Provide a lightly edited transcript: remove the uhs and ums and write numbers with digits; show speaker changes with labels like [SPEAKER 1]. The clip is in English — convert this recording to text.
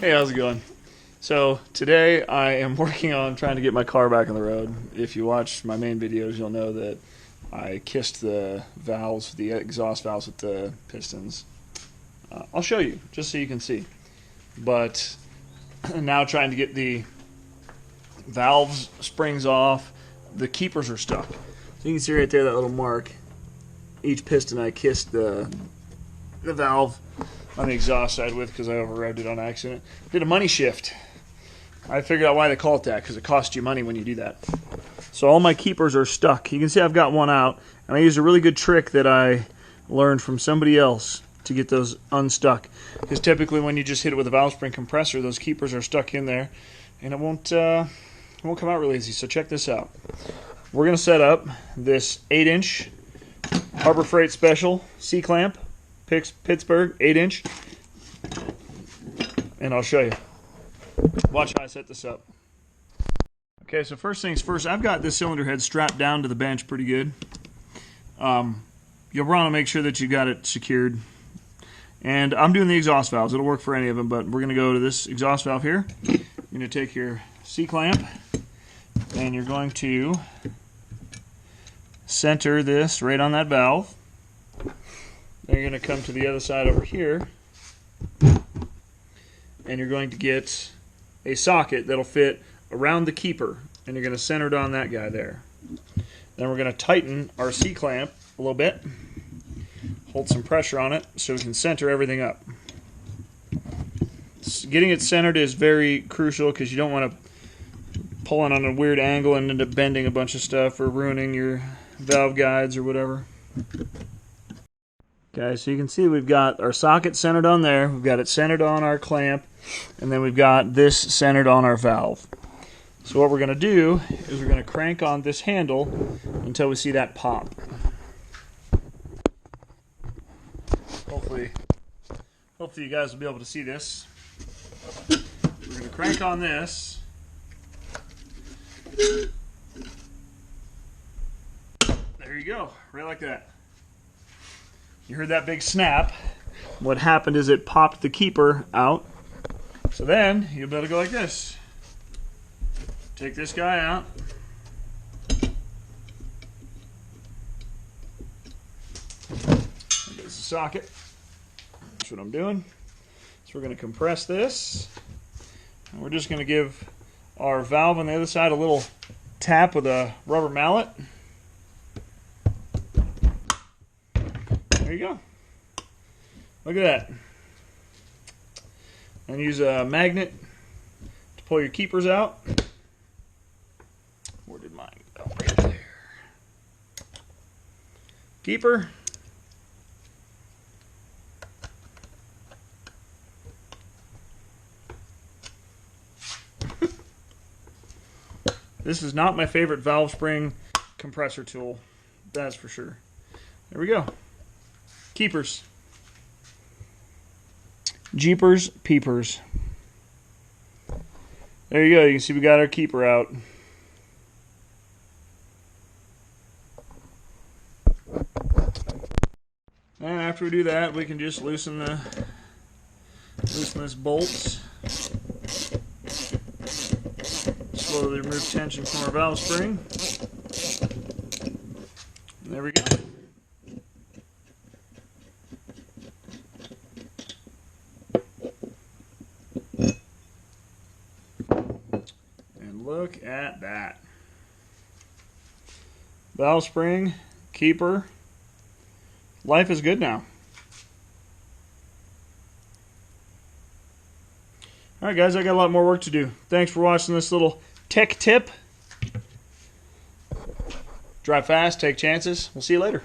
[SPEAKER 1] Hey, how's it going? So today I am working on trying to get my car back on the road. If you watch my main videos, you'll know that I kissed the valves, the exhaust valves with the pistons. I'll show you, just so you can see. But now trying to get the valves springs off, the keepers are stuck. So you can see right there that little mark. Each piston I kissed the valve on the exhaust side with because I overrode it on accident. Did a money shift. I figured out why they call it that, because it costs you money when you do that. So all my keepers are stuck. You can see I've got one out, and I used a really good trick that I learned from somebody else to get those unstuck. Because typically when you just hit it with a valve spring compressor, those keepers are stuck in there, and it won't come out really easy. So check this out. We're going to set up this 8-inch Harbor Freight Special C-clamp, Pittsburgh 8-inch, and I'll show you. Watch how I set this up. Okay, so first things first, I've got this cylinder head strapped down to the bench pretty good. You'll want to make sure that you got it secured. And I'm doing the exhaust valves. It'll work for any of them, but we're going to go to this exhaust valve here. You're going to take your C-clamp, and you're going to center this right on that valve. Then you're going to come to the other side over here, and you're going to get a socket that'll fit around the keeper, and you're going to center it on that guy there. Then we're going to tighten our C-clamp a little bit, hold some pressure on it so we can center everything up. Getting it centered is very crucial because you don't want to pull it on a weird angle and end up bending a bunch of stuff or ruining your valve guides or whatever. Okay, so you can see we've got our socket centered on there, we've got it centered on our clamp, and then we've got this centered on our valve. So what we're going to do is we're going to crank on this handle until we see that pop. Hopefully you guys will be able to see this. We're going to crank on this. There you go, right like that. You heard that big snap. What happened is it popped the keeper out. So then you'll be able to go like this. Take this guy out. There's the socket. That's what I'm doing. So we're going to compress this. And we're just going to give our valve on the other side a little tap with a rubber mallet. There you go. Look at that. And use a magnet to pull your keepers out. Where did mine go? Right there. Keeper. This is not my favorite valve spring compressor tool. That's for sure. There we go. Keepers. Jeepers peepers. There you go. You can see we got our keeper out. And after we do that, we can just loosen this bolts. Slowly remove tension from our valve spring. And there we go. Look at that. Valve spring, keeper. Life is good now. Alright guys, I got a lot more work to do. Thanks for watching this little tech tip. Drive fast, take chances. We'll see you later.